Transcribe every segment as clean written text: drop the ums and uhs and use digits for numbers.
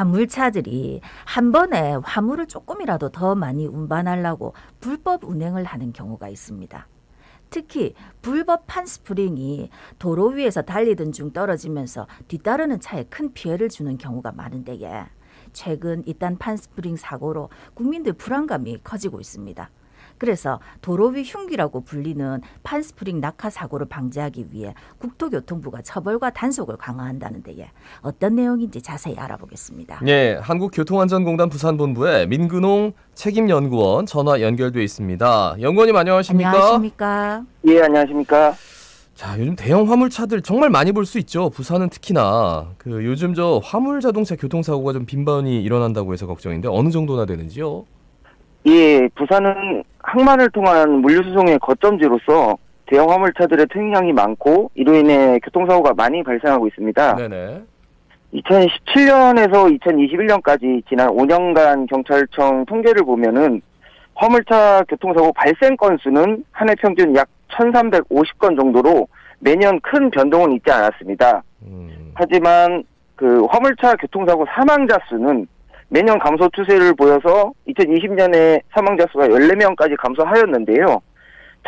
화물차들이 한 번에 화물을 조금이라도 더 많이 운반하려고 불법 운행을 하는 경우가 있습니다. 특히 불법 판스프링이 도로 위에서 달리던 중 떨어지면서 뒤따르는 차에 큰 피해를 주는 경우가 많은데 최근 이딴 판스프링 사고로 국민들 불안감이 커지고 있습니다. 그래서 도로 위 흉기라고 불리는 판스프링 낙하 사고를 방지하기 위해 국토교통부가 처벌과 단속을 강화한다는데 어떤 내용인지 자세히 알아보겠습니다. 네, 한국교통안전공단 부산본부의 민근홍 책임연구원 전화 연결돼 있습니다. 연구원님 안녕하십니까? 안녕하십니까? 예, 안녕하십니까? 자, 요즘 대형 화물차들 정말 많이 볼 수 있죠. 부산은 특히나 요즘 저 화물 자동차 교통사고가 좀 빈번히 일어난다고 해서 걱정인데 어느 정도나 되는지요? 예, 부산은 항만을 통한 물류수송의 거점지로서 대형 화물차들의 투입량이 많고 이로 인해 교통사고가 많이 발생하고 있습니다. 네네. 2017년에서 2021년까지 지난 5년간 경찰청 통계를 보면은 화물차 교통사고 발생 건수는 한 해 평균 약 1,350건 정도로 매년 큰 변동은 있지 않았습니다. 하지만 그 화물차 교통사고 사망자 수는 매년 감소 추세를 보여서 2020년에 사망자 수가 14명까지 감소하였는데요.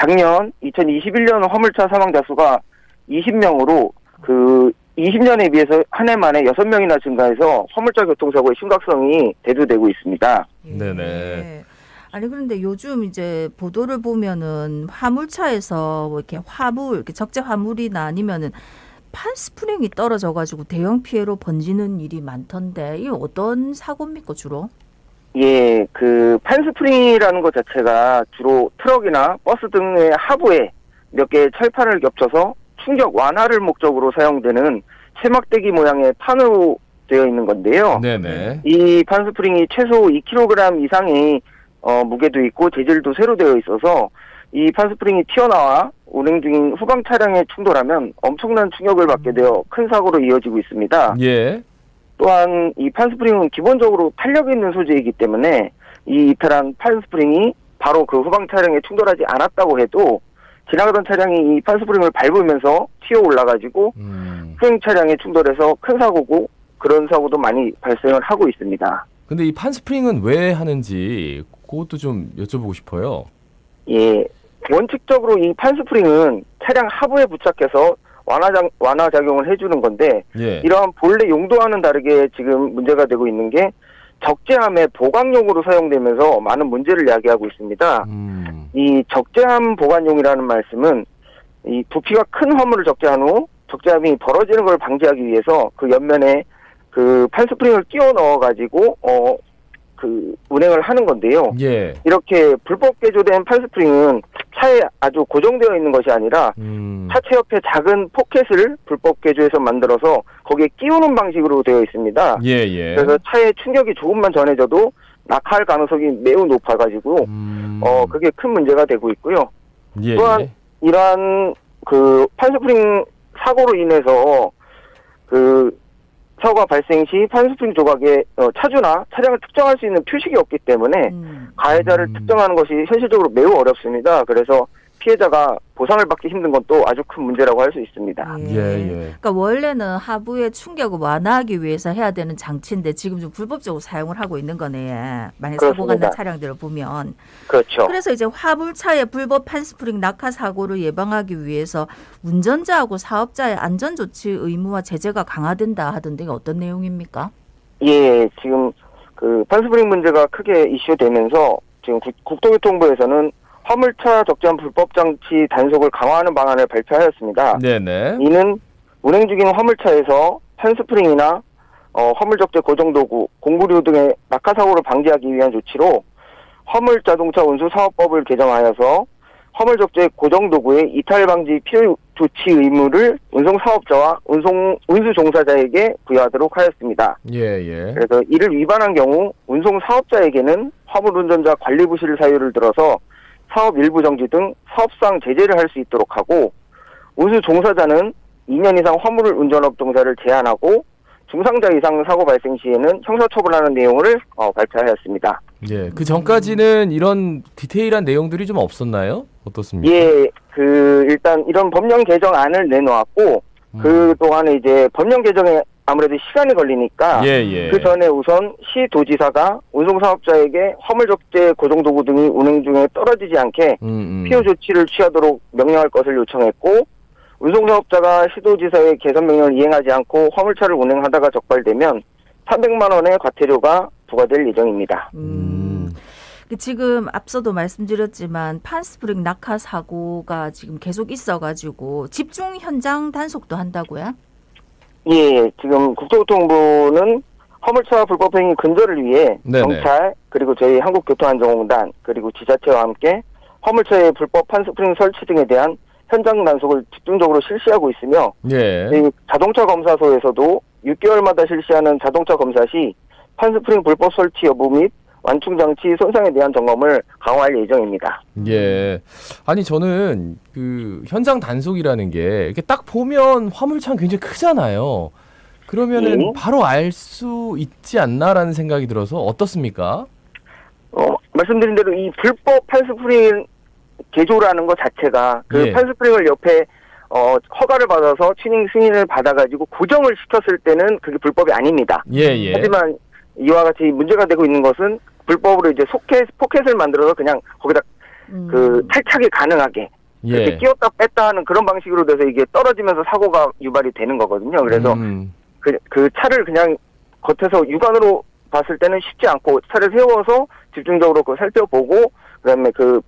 작년 2021년 화물차 사망자 수가 20명으로 그 20년에 비해서 한 해 만에 6명이나 증가해서 화물차 교통사고의 심각성이 대두되고 있습니다. 네네. 아니 그런데 요즘 이제 보도를 보면은 화물차에서 뭐 이렇게 화물, 이렇게 적재 화물이나 아니면은 판스프링이 떨어져가지고 대형 피해로 번지는 일이 많던데 이게 어떤 사고입니까 주로? 예, 그 판스프링이라는 것 자체가 주로 트럭이나 버스 등의 하부에 몇 개의 철판을 겹쳐서 충격 완화를 목적으로 사용되는 세막대기 모양의 판으로 되어 있는 건데요. 네네. 이 판스프링이 최소 2kg 이상의 무게도 있고 재질도 새로 되어 있어서 이 판스프링이 튀어나와 운행 중인 후방 차량에 충돌하면 엄청난 충격을 받게 되어 큰 사고로 이어지고 있습니다. 예. 또한 이 판스프링은 기본적으로 탄력 있는 소재이기 때문에 이 이탈한 판스프링이 바로 그 후방 차량에 충돌하지 않았다고 해도 지나가던 차량이 이 판스프링을 밟으면서 튀어 올라가지고 후행 차량에 충돌해서 큰 사고고 그런 사고도 많이 발생을 하고 있습니다. 근데 이 판스프링은 왜 하는지 그것도 좀 여쭤보고 싶어요. 예, 원칙적으로 이 판스프링은 차량 하부에 부착해서 완화 작용을 해주는 건데 예. 이러한 본래 용도와는 다르게 지금 문제가 되고 있는 게 적재함의 보강용으로 사용되면서 많은 문제를 야기하고 있습니다. 이 적재함 보관용이라는 말씀은 이 부피가 큰 화물을 적재한 후 적재함이 벌어지는 걸 방지하기 위해서 그 옆면에 그 판스프링을 끼워 넣어가지고 그 운행을 하는 건데요. 예. 이렇게 불법 개조된 판스프링은 차에 아주 고정되어 있는 것이 아니라 차체 옆에 작은 포켓을 불법 개조해서 만들어서 거기에 끼우는 방식으로 되어 있습니다. 예. 그래서 차에 충격이 조금만 전해져도 낙하할 가능성이 매우 높아가지고 그게 큰 문제가 되고 있고요. 예. 또한 이러한 그 판스프링 사고로 인해서 그 사고가 발생 시 판스프링 조각에 차주나 차량을 특정할 수 있는 표식이 없기 때문에 가해자를 특정하는 것이 현실적으로 매우 어렵습니다. 그래서 피해자가 보상을 받기 힘든 건 또 아주 큰 문제라고 할 수 있습니다. 예. 그러니까 원래는 하부의 충격을 완화하기 위해서 해야 되는 장치인데 지금 좀 불법적으로 사용을 하고 있는 거네. 만약 사고가 난 차량들을 보면. 그렇죠. 그래서 이제 화물차의 불법 판스프링 낙하 사고를 예방하기 위해서 운전자하고 사업자의 안전조치 의무와 제재가 강화된다 하던데 이게 어떤 내용입니까? 예, 지금 그 판스프링 문제가 크게 이슈되면서 지금 국토교통부에서는 화물차 적재함 불법 장치 단속을 강화하는 방안을 발표하였습니다. 네네. 이는 운행 중인 화물차에서 판스프링이나 화물 적재 고정도구, 공구류 등의 낙하 사고를 방지하기 위한 조치로 화물 자동차 운수 사업법을 개정하여서 화물 적재 고정도구의 이탈 방지 필요 조치 의무를 운송 사업자와 운수 종사자에게 부여하도록 하였습니다. 예. 그래서 이를 위반한 경우 운송 사업자에게는 화물 운전자 관리 부실 사유를 들어서 사업 일부 정지 등 사업상 제재를 할 수 있도록 하고 운수 종사자는 2년 이상 화물 운전업 종사를 제한하고 중상자 이상 사고 발생 시에는 형사처벌하는 내용을 발표하였습니다. 예. 그 전까지는 이런 디테일한 내용들이 좀 없었나요? 어떻습니까? 예, 그 일단 이런 법령 개정안을 내놓았고 그 동안에 이제 법령 개정에 아무래도 시간이 걸리니까 예. 그 전에 우선 시도지사가 운송사업자에게 화물 적재 고정도구 등이 운행 중에 떨어지지 않게 피호 조치를 취하도록 명령할 것을 요청했고, 운송사업자가 시도지사의 개선 명령을 이행하지 않고 화물차를 운행하다가 적발되면 300만 원의 과태료가 부과될 예정입니다. 지금 앞서도 말씀드렸지만 판스프링 낙하 사고가 지금 계속 있어가지고 집중 현장 단속도 한다고요? 예, 지금 국토교통부는 화물차 불법 행위 근절을 위해 네네. 경찰 그리고 저희 한국교통안전공단 그리고 지자체와 함께 화물차의 불법 판스프링 설치 등에 대한 현장 단속을 집중적으로 실시하고 있으며, 예. 저희 자동차 검사소에서도 6개월마다 실시하는 자동차 검사 시 판스프링 불법 설치 여부 및 완충 장치 손상에 대한 점검을 강화할 예정입니다. 예. 아니 저는 그 현장 단속이라는 게 이렇게 딱 보면 화물차는 굉장히 크잖아요. 그러면은 예. 바로 알 수 있지 않나라는 생각이 들어서 어떻습니까? 말씀드린 대로 이 불법 판스프링 개조라는 것 자체가 그 예. 판스프링을 옆에 허가를 받아서 튜닝 승인을 받아가지고 고정을 시켰을 때는 그게 불법이 아닙니다. 예. 하지만 이와 같이 문제가 되고 있는 것은 불법으로 이제 포켓을 만들어서 그냥 거기다 그 탈착이 가능하게 이렇게 예. 끼웠다 뺐다 하는 그런 방식으로 돼서 이게 떨어지면서 사고가 유발이 되는 거거든요. 그래서 그 차를 그냥 겉에서 육안으로 봤을 때는 쉽지 않고 차를 세워서 집중적으로 그걸 살펴보고 그다음에 그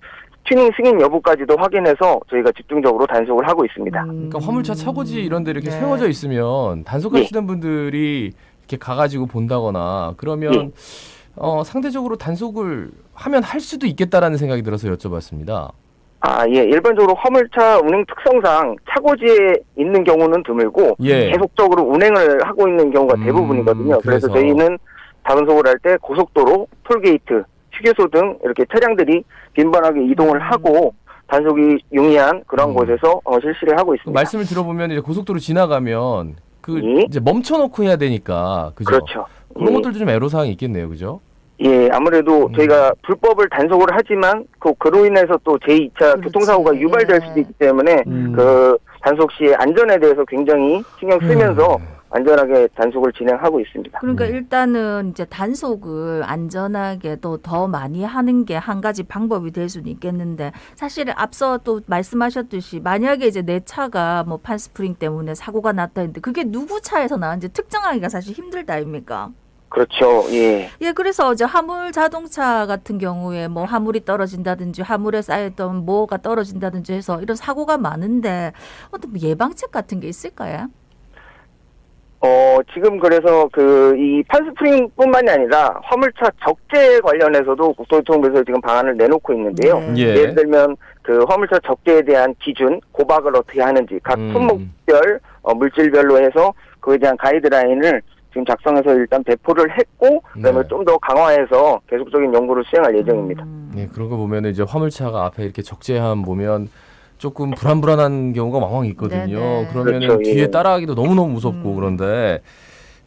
튜닝 승인 여부까지도 확인해서 저희가 집중적으로 단속을 하고 있습니다. 그러니까 화물차 차고지 이런 데 이렇게 네. 세워져 있으면 단속하시는 분들이 이렇게 가가지고 본다거나 그러면 상대적으로 단속을 하면 할 수도 있겠다라는 생각이 들어서 여쭤봤습니다. 예. 일반적으로 화물차 운행 특성상 차고지에 있는 경우는 드물고 예. 계속적으로 운행을 하고 있는 경우가 대부분이거든요. 그래서 저희는 단속을 할 때 고속도로, 톨게이트, 휴게소 등 이렇게 차량들이 빈번하게 이동을 하고 단속이 용이한 그런 곳에서 실시를 하고 있습니다. 말씀을 들어보면 이제 고속도로 지나가면 그 예. 이제 멈춰놓고 해야 되니까 그죠? 그렇죠. 그런 예. 것들도 좀 애로사항이 있겠네요, 그죠? 예, 아무래도 저희가 불법을 단속을 하지만 그로 인해서 또 제2차 그렇지. 교통사고가 유발될 수도 있기 때문에 그 단속 시의 안전에 대해서 굉장히 신경 쓰면서 안전하게 단속을 진행하고 있습니다. 그러니까 일단은 이제 단속을 안전하게 또 더 많이 하는 게 한 가지 방법이 될 수는 있겠는데, 사실 앞서 또 말씀하셨듯이 만약에 이제 내 차가 뭐 판스프링 때문에 사고가 났다 했는데 그게 누구 차에서 나왔는지 특정하기가 사실 힘들다 아닙니까? 그렇죠. 예. 예, 그래서 이제 화물 자동차 같은 경우에 뭐 화물이 떨어진다든지 화물에 쌓였던 뭐가 떨어진다든지 해서 이런 사고가 많은데 어떤 예방책 같은 게 있을까요? 지금 그래서 이 판스프링뿐만이 아니라 화물차 적재 관련해서도 국토교통부에서 지금 방안을 내놓고 있는데요. 네. 예. 예를 들면 그 화물차 적재에 대한 기준, 고박을 어떻게 하는지 각 품목별, 물질별로 해서 그에 대한 가이드라인을 지금 작성해서 일단 배포를 했고 그다음에 네. 좀 더 강화해서 계속적인 연구를 수행할 예정입니다. 네, 그런 거 보면 이제 화물차가 앞에 이렇게 적재함 보면 조금 불안한 경우가 왕왕 있거든요. 네네. 그러면은 그렇죠, 예. 뒤에 따라가기도 너무너무 무섭고 그런데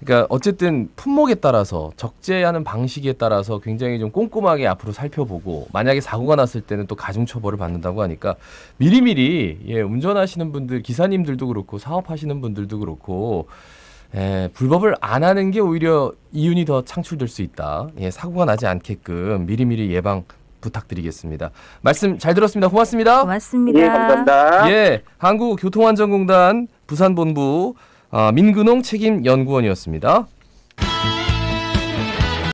그러니까 어쨌든 품목에 따라서 적재하는 방식에 따라서 굉장히 좀 꼼꼼하게 앞으로 살펴보고 만약에 사고가 났을 때는 또 가중 처벌을 받는다고 하니까 미리미리 운전하시는 분들, 기사님들도 그렇고 사업하시는 분들도 그렇고 불법을 안 하는 게 오히려 이윤이 더 창출될 수 있다. 사고가 나지 않게끔 미리미리 예방 부탁드리겠습니다. 말씀 잘 들었습니다. 고맙습니다. 고맙습니다. 예, 감사합니다. 한국교통안전공단 부산본부 민근홍 책임연구원이었습니다.